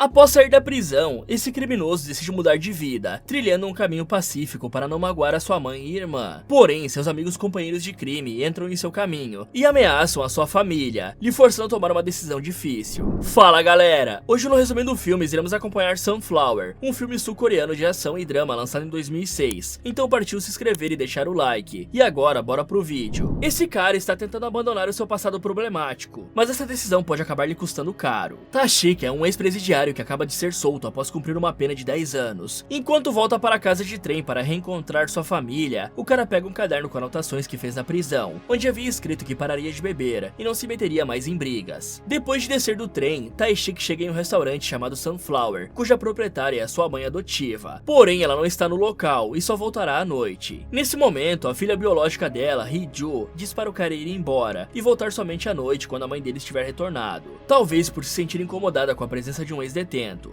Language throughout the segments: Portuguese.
Após sair da prisão, esse criminoso decide mudar de vida, trilhando um caminho pacífico para não magoar a sua mãe e irmã. Porém, seus amigos companheiros de crime entram em seu caminho e ameaçam a sua família, lhe forçando a tomar uma decisão difícil. Fala galera! Hoje no Resumindo Filmes iremos acompanhar Sunflower, um filme sul-coreano de ação e drama lançado em 2006. Então partiu se inscrever e deixar o like. E agora, bora pro vídeo. Esse cara está tentando abandonar o seu passado problemático, mas essa decisão pode acabar lhe custando caro. Tashik é um ex-presidiário que acaba de ser solto após cumprir uma pena de 10 anos. Enquanto volta para a casa de trem para reencontrar sua família, o cara pega um caderno com anotações que fez na prisão, onde havia escrito que pararia de beber e não se meteria mais em brigas. Depois de descer do trem, Tashik chega em um restaurante chamado Sunflower, cuja proprietária é a sua mãe adotiva. Porém, ela não está no local e só voltará à noite. Nesse momento, a filha biológica dela, Hee-joo, diz para o cara ir embora e voltar somente à noite quando a mãe dele estiver retornado. Talvez por se sentir incomodada com a presença de um ex-detento.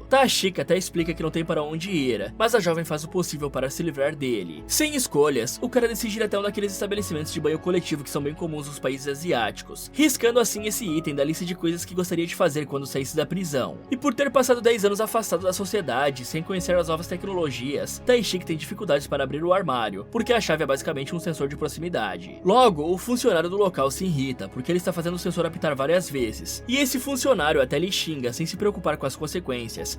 Tashik até explica que não tem para onde ir, mas a jovem faz o possível para se livrar dele. Sem escolhas, o cara decide ir até um daqueles estabelecimentos de banho coletivo que são bem comuns nos países asiáticos, riscando assim esse item da lista de coisas que gostaria de fazer quando saísse da prisão. E por ter passado 10 anos afastado da sociedade, sem conhecer as novas tecnologias, Tashik tem dificuldades para abrir o armário, porque a chave é basicamente um sensor de proximidade. Logo, o funcionário do local se irrita, porque ele está fazendo o sensor apitar várias vezes, e esse funcionário até lhe xinga sem se preocupar com as consequências,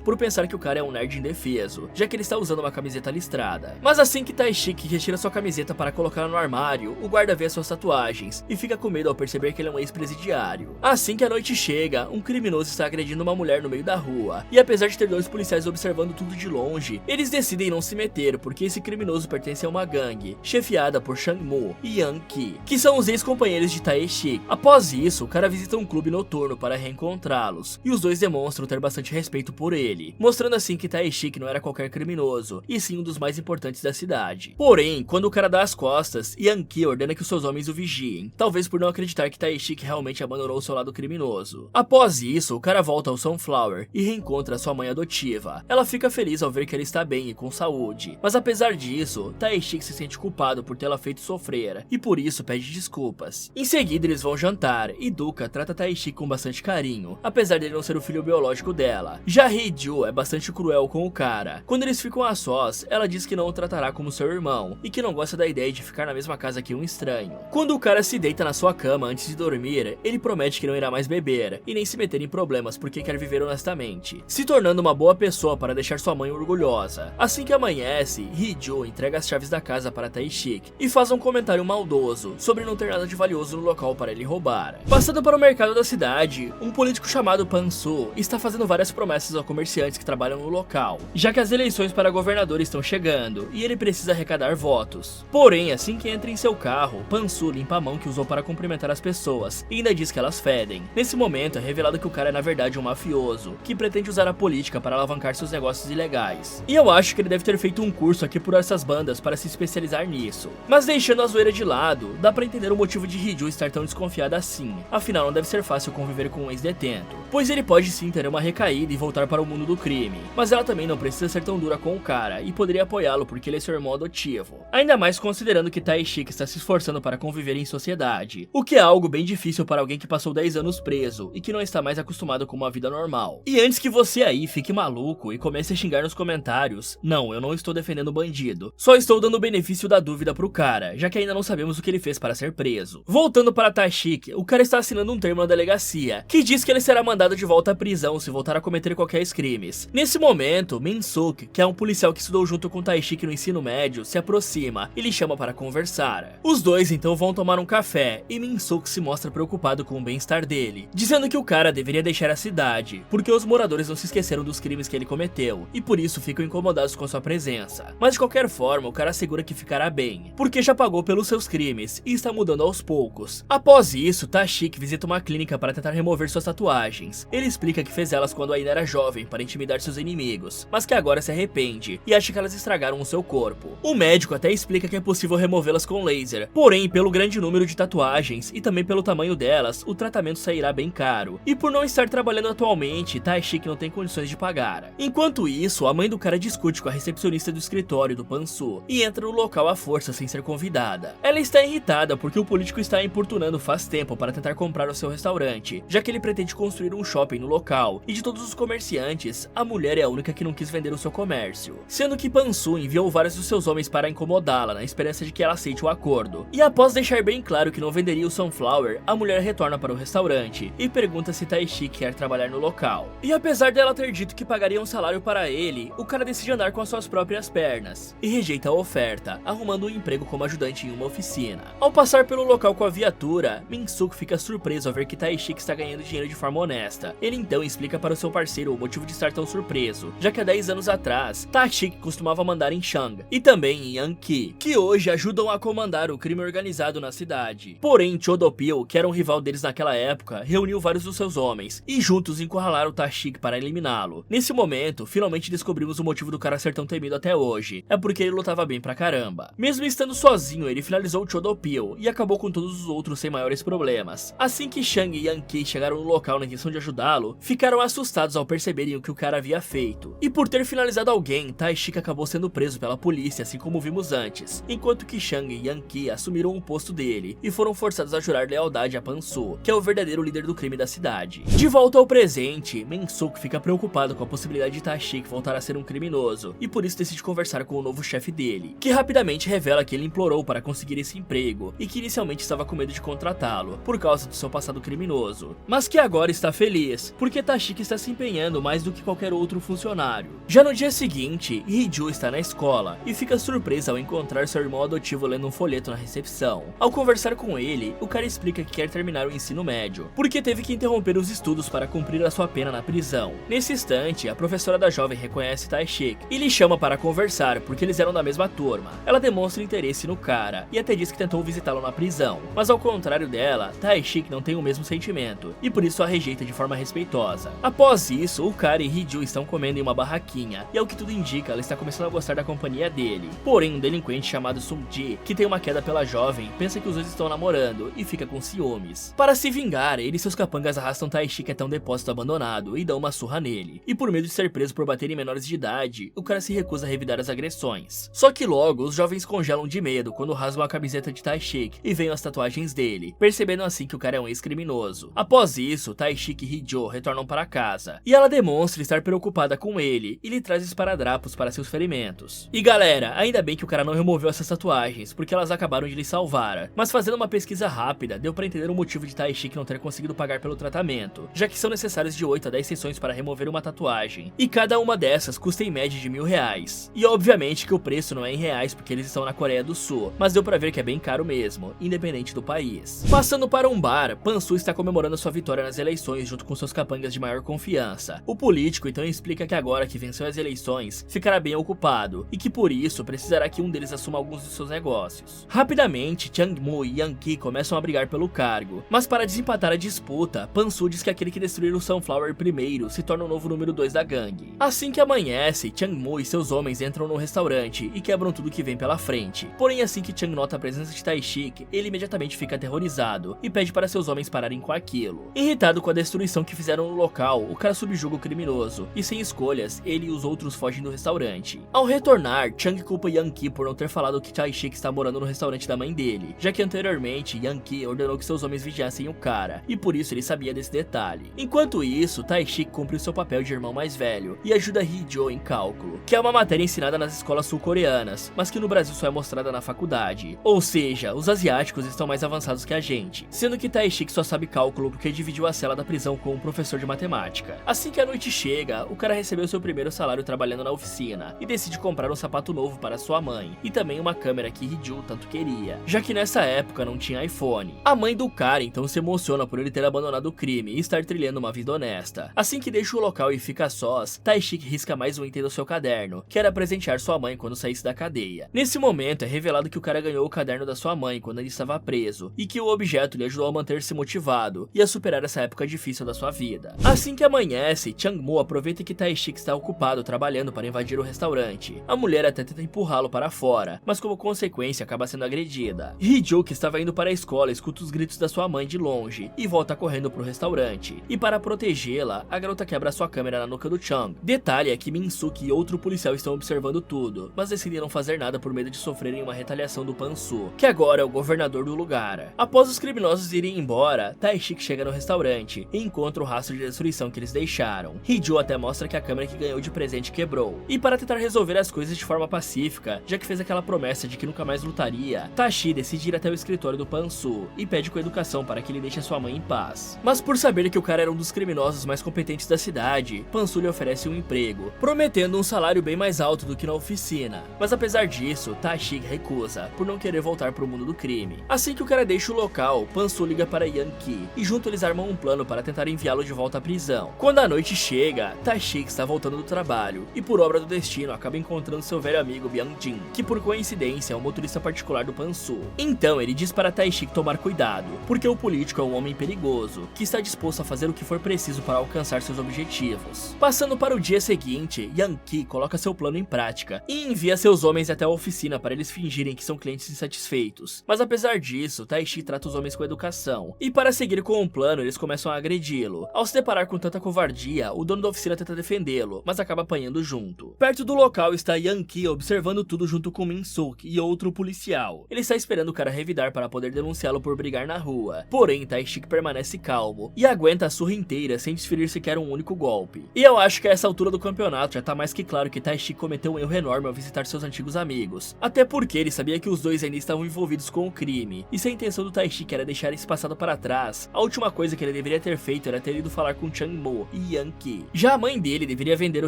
por pensar que o cara é um nerd indefeso, já que ele está usando uma camiseta listrada. Mas assim que Tashik retira sua camiseta para colocá-la no armário, o guarda vê suas tatuagens e fica com medo ao perceber que ele é um ex-presidiário. Assim que a noite chega, um criminoso está agredindo uma mulher no meio da rua, e apesar de ter dois policiais observando tudo de longe, eles decidem não se meter porque esse criminoso pertence a uma gangue, chefiada por Chang-moo e Yang-ki, que são os ex-companheiros de Tashik. Após isso, o cara visita um clube noturno para reencontrá-los, e os dois demonstram ter bastante respeito por ele, mostrando assim que Tashik não era qualquer criminoso, e sim um dos mais importantes da cidade. Porém, quando o cara dá as costas, Yang-ki ordena que os seus homens o vigiem, talvez por não acreditar que Tashik realmente abandonou o seu lado criminoso. Após isso, o cara volta ao Sunflower e reencontra sua mãe adotiva. Ela fica feliz ao ver que ele está bem e com saúde, mas apesar disso, Tashik se sente culpado por tê-la feito sofrer, e por isso pede desculpas. Em seguida, eles vão jantar, e Duka trata Tashik com bastante carinho, apesar dele não ser o filho biológico dela. Já Hee-joo é bastante cruel com o cara. Quando eles ficam a sós, ela diz que não o tratará como seu irmão, e que não gosta da ideia de ficar na mesma casa que um estranho. Quando o cara se deita na sua cama antes de dormir, ele promete que não irá mais beber, e nem se meter em problemas porque quer viver honestamente, se tornando uma boa pessoa para deixar sua mãe orgulhosa. Assim que amanhece, Hee-joo entrega as chaves da casa para Tashik, e faz um comentário maldoso sobre não ter nada de valioso no local para ele roubar. Passando para o mercado da cidade, um político chamado Pan-soo está fazendo várias promessas aos comerciantes que trabalham no local, já que as eleições para governador estão chegando e ele precisa arrecadar votos. Porém, assim que entra em seu carro, Pan-soo limpa a mão que usou para cumprimentar as pessoas e ainda diz que elas fedem. Nesse momento é revelado que o cara é na verdade um mafioso, que pretende usar a política para alavancar seus negócios ilegais. E eu acho que ele deve ter feito um curso aqui por essas bandas para se especializar nisso. Mas deixando a zoeira de lado, dá pra entender o motivo de Hee-joo estar tão desconfiada assim, afinal não deve ser fácil conviver com um ex-detento, pois ele pode sim ter uma recaída e voltar para o mundo do crime, mas ela também não precisa ser tão dura com o cara e poderia apoiá-lo porque ele é seu irmão adotivo, ainda mais considerando que Tashik está se esforçando para conviver em sociedade, o que é algo bem difícil para alguém que passou 10 anos preso e que não está mais acostumado com uma vida normal. E antes que você aí fique maluco e comece a xingar nos comentários, não, eu não estou defendendo o bandido, só estou dando o benefício da dúvida pro cara, já que ainda não sabemos o que ele fez para ser preso. Voltando para Tashik, o cara está assinando um termo na delegacia, que diz que ele será mandado de volta à prisão se voltar a cometer qualquer crimes. Nesse momento, Min-suk, que é um policial que estudou junto com Tashik no ensino médio, se aproxima e lhe chama para conversar. Os dois então vão tomar um café e Min-suk se mostra preocupado com o bem-estar dele, dizendo que o cara deveria deixar a cidade, porque os moradores não se esqueceram dos crimes que ele cometeu e por isso ficam incomodados com sua presença. Mas de qualquer forma, o cara assegura que ficará bem, porque já pagou pelos seus crimes e está mudando aos poucos. Após isso, Tashik visita uma clínica para tentar remover suas tatuagens. Ele explica que fez elas quando ainda era jovem para intimidar seus inimigos, mas que agora se arrepende e acha que elas estragaram o seu corpo. O médico até explica que é possível removê-las com laser, porém pelo grande número de tatuagens e também pelo tamanho delas, o tratamento sairá bem caro, e por não estar trabalhando atualmente, Tashik não tem condições de pagar. Enquanto isso, a mãe do cara discute com a recepcionista do escritório do Pan-soo e entra no local à força sem ser convidada. Ela está irritada porque o político está importunando faz tempo para tentar comprar o seu restaurante, já que ele pretende construir um shopping no local, e de todos os comerciantes, a mulher é a única que não quis vender o seu comércio, sendo que Pan-Su enviou vários dos seus homens para incomodá-la na esperança de que ela aceite o acordo. E após deixar bem claro que não venderia o Sunflower, a mulher retorna para o restaurante e pergunta se Taishi quer trabalhar no local. E apesar dela ter dito que pagaria um salário para ele, o cara decide andar com as suas próprias pernas e rejeita a oferta, arrumando um emprego como ajudante em uma oficina. Ao passar pelo local com a viatura, Min-suk fica surpreso ao ver que Taishi está ganhando dinheiro de forma honesta. Ele então explica para o seu parceiro o motivo de estar tão surpreso, já que há 10 anos atrás, Taishi costumava mandar em Shang e também em Yankee, que hoje ajudam a comandar o crime organizado na cidade. Porém, Chodopil, que era um rival deles naquela época, reuniu vários dos seus homens e juntos encurralaram Taishi para eliminá-lo. Nesse momento, finalmente descobrimos o motivo do cara ser tão temido até hoje. É porque ele lutava bem pra caramba. Mesmo estando sozinho, ele finalizou o Chodopil e acabou com todos os outros sem maiores problemas. Assim que Shang e Yankee chegaram no local na intenção de ajudá-lo, ficaram assustados ao perceberem o que o cara havia feito. E por ter finalizado alguém, Taishi acabou sendo preso pela polícia, assim como vimos antes, enquanto que Shang e Yankee assumiram o posto dele e foram forçados a jurar lealdade a Pan-Su, que é o verdadeiro líder do crime da cidade. De volta ao presente, Min-suk fica preocupado com a possibilidade de Taishi voltar a ser um criminoso, e por isso decide conversar com o novo chefe dele, que rapidamente revela que ele implorou para conseguir esse emprego e que inicialmente estava com medo de contratá-lo, por causa do seu passado criminoso, mas que agora está feliz, porque Taishi está se empenhando mais do que qualquer outro funcionário. Já no dia seguinte, Hee-ju está na escola e fica surpresa ao encontrar seu irmão adotivo lendo um folheto na recepção. Ao conversar com ele, o cara explica que quer terminar o ensino médio, porque teve que interromper os estudos para cumprir a sua pena na prisão. Nesse instante, a professora da jovem reconhece Taishi e lhe chama para conversar, porque eles eram da mesma turma. Ela demonstra interesse no cara e até diz que tentou visitá-lo na prisão, mas ao contrário dela, Taishi não tem o mesmo sentimento e por isso a rejeita de forma respeitosa. Após isso, o cara e Hee-ju estão comendo em uma barraquinha e ao que tudo indica, ela está começando a gostar da companhia dele. Porém, um delinquente chamado Sung-ji, que tem uma queda pela jovem, pensa que os dois estão namorando e fica com ciúmes. Para se vingar, ele e seus capangas arrastam Taishi até um depósito abandonado e dão uma surra nele. E por medo de ser preso por bater em menores de idade, o cara se recusa a revidar as agressões. Só que logo, os jovens congelam de medo quando rasgam a camiseta de Taishi e veem as tatuagens dele, percebendo assim que o cara é um ex-criminoso. Após isso, Taishi e Hee-ju retornam para casa, e ela demonstra estar preocupada com ele e lhe traz esparadrapos para seus ferimentos. E galera, ainda bem que o cara não removeu essas tatuagens, porque elas acabaram de lhe salvar. Mas fazendo uma pesquisa rápida, deu para entender o motivo de Taishi não ter conseguido pagar pelo tratamento, já que são necessárias de 8 a 10 sessões para remover uma tatuagem, e cada uma dessas custa em média de R$1.000. E obviamente que o preço não é em reais porque eles estão na Coreia do Sul, mas deu pra ver que é bem caro mesmo, independente do país. Passando para um bar, Pan-su está comemorando sua vitória nas eleições junto com seus capangas de maior confiança. O político então explica que agora que venceu as eleições, ficará bem ocupado, e que por isso precisará que um deles assuma alguns de seus negócios. Rapidamente, Chang-moo e Yankee começam a brigar pelo cargo, mas para desempatar a disputa, Pan-su diz que aquele que destruir o Sunflower primeiro se torna o novo número 2 da gangue. Assim que amanhece, Chang-moo e seus homens entram no restaurante e quebram tudo que vem pela frente. Porém, assim que Chang nota a presença de Taishi, ele imediatamente fica aterrorizado e pede para seus homens pararem com aquilo. Irritado com a destruição que fizeram no local, o cara subjuga o criminoso e sem escolhas, ele e os outros fogem do restaurante. Ao retornar, Chang culpa Yankee por não ter falado que Taishi está morando no restaurante da mãe dele, já que anteriormente Yankee ordenou que seus homens vigiassem o cara, e por isso ele sabia desse detalhe. Enquanto isso, Taishi cumpre o seu papel de irmão mais velho e ajuda Hee-ju em cálculo, que é uma matéria ensinada nas escolas sul-coreanas, mas que no Brasil só é mostrada na faculdade. Ou seja, os asiáticos estão mais avançados que a gente, sendo que Taishi só sabe cálculo porque dividiu a cela da prisão com um professor de matemática. Assim que a noite chega, o cara recebeu seu primeiro salário trabalhando na oficina e decide comprar um sapato novo para sua mãe e também uma câmera que Hee-ju tanto queria, já que nessa época não tinha iPhone. A mãe do cara então se emociona por ele ter abandonado o crime e estar trilhando uma vida honesta. Assim que deixa o local e fica sós, Taishi risca mais um item do seu caderno, que era presentear sua mãe quando saísse da cadeia. Nesse momento é revelado que o cara ganhou o caderno da sua mãe quando ele estava preso, e que o objeto lhe ajudou a manter-se motivado e a superar essa época difícil da sua vida. Assim que amanhece, Chang-moo aproveita que Taishi está ocupado trabalhando para invadir o restaurante. A mulher até tenta empurrá-lo para fora, mas como consequência acaba sendo agredida. Hee-ju, que estava indo para a escola, escuta os gritos da sua mãe de longe e volta correndo para o restaurante. E para protegê-la, a garota quebra sua câmera na nuca do Chang. Detalhe é que Min-suk e outro policial estão observando tudo, mas decidem não fazer nada por medo de sofrerem uma retaliação do Pan-su, que agora é o governador do lugar. Após os criminosos irem embora, Taishi chega no restaurante e encontra o rastro de destruição que eles deixaram. deixaram. Hee-joo até mostra que a câmera que ganhou de presente quebrou. E para tentar resolver as coisas de forma pacífica, já que fez aquela promessa de que nunca mais lutaria, Tashi decide ir até o escritório do Pan-soo e pede com educação para que ele deixe a sua mãe em paz. Mas por saber que o cara era um dos criminosos mais competentes da cidade, Pan-soo lhe oferece um emprego, prometendo um salário bem mais alto do que na oficina. Mas apesar disso, Tashi recusa, por não querer voltar para o mundo do crime. Assim que o cara deixa o local, Pan-soo liga para Yang-ki, e junto eles armam um plano para tentar enviá-lo de volta à prisão. Quando a noite chega, Tashi está voltando do trabalho, e por obra do destino acaba encontrando seu velho amigo Byung-jin, que por coincidência é o motorista particular do Pan-soo. Então ele diz para Tashi tomar cuidado, porque o político é um homem perigoso, que está disposto a fazer o que for preciso para alcançar seus objetivos. Passando para o dia seguinte, Yang-ki coloca seu plano em prática, e envia seus homens até a oficina para eles fingirem que são clientes insatisfeitos. Mas apesar disso, Tashi trata os homens com educação, e para seguir com o plano eles começam a agredi-lo. Ao se deparar com tanta covardia, o dono da oficina tenta defendê-lo, mas acaba apanhando junto. Perto do local está Yang-ki observando tudo junto com Min-suk e outro policial. Ele está esperando o cara revidar para poder denunciá-lo por brigar na rua. Porém, Tashi permanece calmo e aguenta a surra inteira sem desferir sequer um único golpe. E eu acho que a essa altura do campeonato já tá mais que claro que Tashi cometeu um erro enorme ao visitar seus antigos amigos. Até porque ele sabia que os dois ainda estavam envolvidos com o crime. E se a intenção do Tashi era deixar esse passado para trás, a última coisa que ele deveria ter feito era ter ido falar com Chang-mo e Yang-ki. Já a mãe dele deveria vender o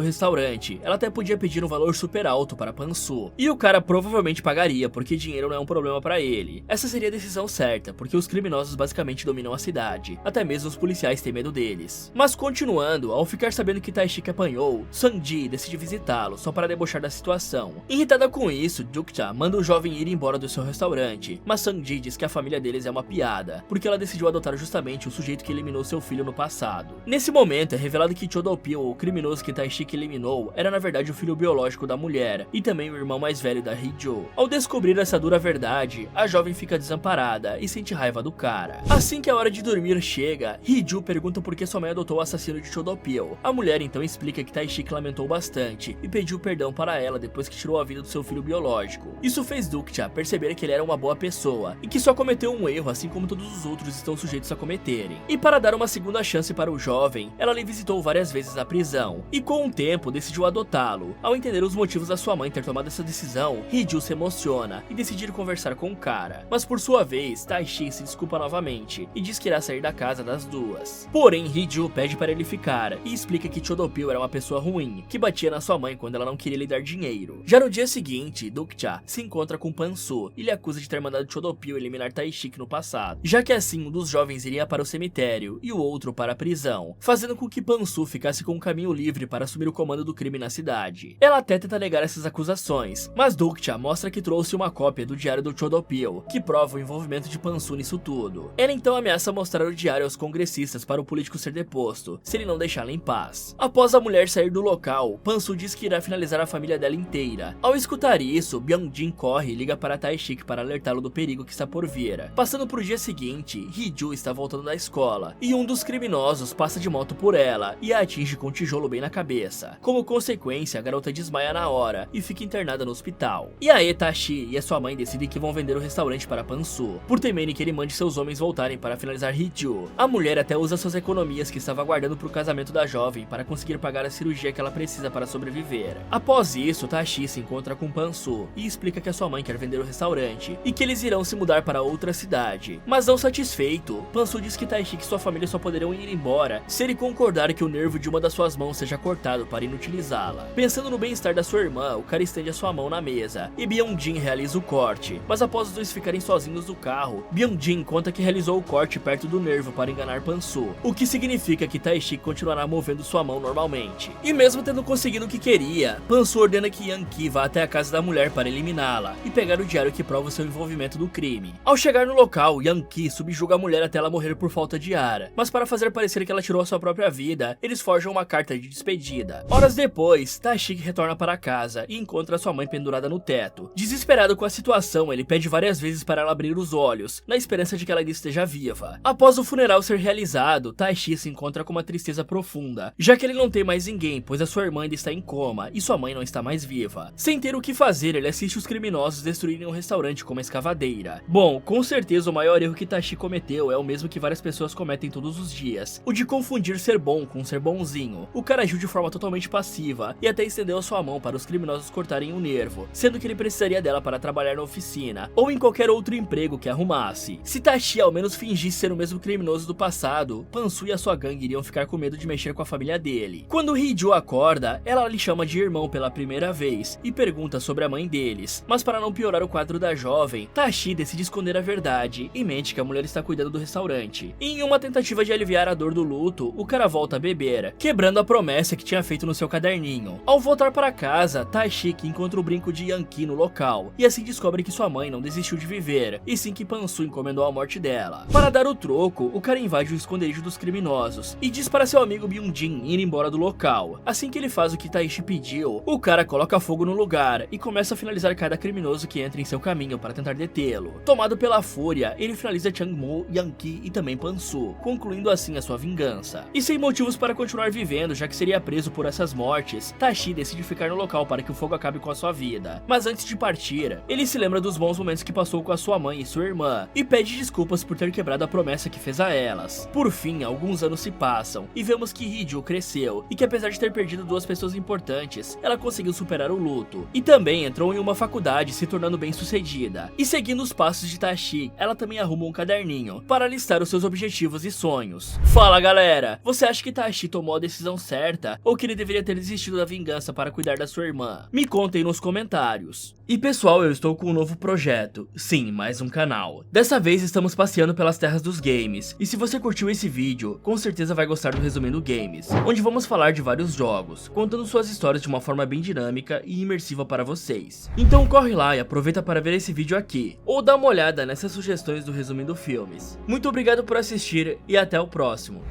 restaurante. Ela até podia pedir um valor super alto para Pan-soo. E o cara provavelmente pagaria, porque dinheiro não é um problema para ele. Essa seria a decisão certa, porque os criminosos basicamente dominam a cidade. Até mesmo os policiais têm medo deles. Mas continuando, ao ficar sabendo que Tashi apanhou, Sang-ji decide visitá-lo só para debochar da situação. Irritada com isso, Duk-cha manda o jovem ir embora do seu restaurante, mas Sang-ji diz que a família deles é uma piada, porque ela decidiu adotar justamente o sujeito que eliminou seu filho no passado. Nesse momento é revelado que Chodopil, o criminoso que Tashi eliminou, era na verdade o filho biológico da mulher, e também o irmão mais velho da Hee-joo. Ao descobrir essa dura verdade, a jovem fica desamparada e sente raiva do cara. Assim que a hora de dormir chega, Hee-joo pergunta por que sua mãe adotou o assassino de Chodopil. A mulher então explica que Tashi lamentou bastante e pediu perdão para ela depois que tirou a vida do seu filho biológico. Isso fez Duk-cha perceber que ele era uma boa pessoa e que só cometeu um erro assim como todos os outros estão sujeitos a cometerem. E para dar uma segunda chance para o jovem, ela lhe visitou várias vezes na prisão e com o tempo decidiu adotá-lo. Ao entender os motivos da sua mãe ter tomado essa decisão, Hee-joo se emociona e decide ir conversar com o cara. Mas por sua vez, Tashi se desculpa novamente e diz que irá sair da casa das duas. Porém, Hee-joo pede para ele ficar e explica que Chodopil era uma pessoa ruim, que batia na sua mãe quando ela não queria lhe dar dinheiro. Já no dia seguinte, Duk-cha se encontra com Pan-soo e lhe acusa de ter mandado Chodopil eliminar Taishik no passado, já que assim um dos jovens iria para o cemitério e o outro para a prisão, fazendo com que Pan-soo ficasse com um caminho livre para assumir o comando do crime na cidade. Ela até tenta negar essas acusações, mas Duk-cha mostra que trouxe uma cópia do diário do Chodopil, que prova o envolvimento de Pan-soo nisso tudo. Ela então ameaça mostrar o diário aos congressistas para o político ser deposto, se ele não deixá-la em paz. Após a mulher sair do local, Pan-soo diz que irá finalizar a família dela inteira. Ao escutar isso, Byung-jin corre e liga para Taishik para alertá-lo do perigo que está por vir. Passando pro dia seguinte, Hee-joo está voltando da escola, e um dos criminosos passa de moto por ela e a atinge com um tijolo bem na cabeça. Como consequência, a garota desmaia na hora e fica internada no hospital. E aí Tashi e a sua mãe decidem que vão vender o restaurante para Pan-soo, por temerem que ele mande seus homens voltarem para finalizar Hee-joo. A mulher até usa suas economias que estava guardando para o casamento da jovem para conseguir pagar a cirurgia que ela precisa para sobreviver. Após isso, Tashi se encontra com Pan-soo e explica que a sua mãe quer vender o restaurante e que eles irão se mudar para outra cidade. Mas não satisfeito, Pan-soo diz que Taishik e sua família só poderão ir embora se ele concordar que o nervo de uma das suas mãos seja cortado para inutilizá-la. Pensando no bem-estar da sua irmã, o cara estende a sua mão na mesa e Byung-jin realiza o corte. Mas após os dois ficarem sozinhos no carro, Byung-jin conta que realizou o corte perto do nervo para enganar Pan-soo, o que significa que Taishik continuará movendo sua mão normalmente. E mesmo tendo conseguido o que queria, Pan-soo ordena que Yang-ki vá até a casa da mulher para eliminá-la e pegar o diário que prova seu envolvimento no crime. Ao chegar no local, Yang-ki subjuga a mulher até ela morrer por falta de ar, mas para fazer parecer que ela tirou a sua própria vida, eles forjam uma carta de despedida. Horas depois, Taishik retorna para casa e encontra sua mãe pendurada no teto. Desesperado com a situação, ele pede várias vezes para ela abrir os olhos, na esperança de que ela ainda esteja viva. Após o funeral ser realizado, Taishik se encontra com uma tristeza profunda, já que ele não tem mais ninguém, pois a sua irmã ainda está em coma e sua mãe não está mais viva. Sem ter o que fazer, ele assiste os criminosos destruírem um restaurante com uma escavadeira. Bom, com certeza o maior erro que Taishik cometeu é o mesmo que várias pessoas cometem todos os dias, o de confundir ser bom bom com ser bonzinho. O cara agiu de forma totalmente passiva e até estendeu a sua mão para os criminosos cortarem um nervo, sendo que ele precisaria dela para trabalhar na oficina ou em qualquer outro emprego que arrumasse. Se Tashi ao menos fingisse ser o mesmo criminoso do passado, Pansu e a sua gangue iriam ficar com medo de mexer com a família dele. Quando Hee-joo acorda, ela lhe chama de irmão pela primeira vez e pergunta sobre a mãe deles, mas para não piorar o quadro da jovem, Tashi decide esconder a verdade e mente que a mulher está cuidando do restaurante. E em uma tentativa de aliviar a dor do luto, o cara volta a beber, quebrando a promessa que tinha feito no seu caderninho. Ao voltar para casa, Tashi encontra o brinco de Yankee no local, e assim descobre que sua mãe não desistiu de viver, e sim que Pansu encomendou a morte dela. Para dar o troco, o cara invade o esconderijo dos criminosos e diz para seu amigo Byung-jin ir embora do local. Assim que ele faz o que Tashi pediu, o cara coloca fogo no lugar e começa a finalizar cada criminoso que entra em seu caminho para tentar detê-lo. Tomado pela fúria, ele finaliza Changmo, Yankee e também Pansu, concluindo assim a sua vingança. E sem motivos para continuar vivendo, já que seria preso por essas mortes, Tashi decide ficar no local para que o fogo acabe com a sua vida. Mas antes de partir, ele se lembra dos bons momentos que passou com a sua mãe e sua irmã, e pede desculpas por ter quebrado a promessa que fez a elas. Por fim, alguns anos se passam, e vemos que Hee-joo cresceu, e que apesar de ter perdido duas pessoas importantes, ela conseguiu superar o luto. E também entrou em uma faculdade, se tornando bem sucedida. E seguindo os passos de Tashi, ela também arruma um caderninho, para listar os seus objetivos e sonhos. Fala galera, você acha que Tashi tomou a decisão certa, ou que ele deveria ter desistido da vingança para cuidar da sua irmã? Me contem nos comentários. E pessoal, eu estou com um novo projeto, sim, mais um canal. Dessa vez estamos passeando pelas terras dos games, e se você curtiu esse vídeo, com certeza vai gostar do Resumindo Games, onde vamos falar de vários jogos, contando suas histórias de uma forma bem dinâmica e imersiva para vocês. Então corre lá e aproveita para ver esse vídeo aqui, ou dá uma olhada nessas sugestões do Resumindo Filmes. Muito obrigado por assistir e até o próximo.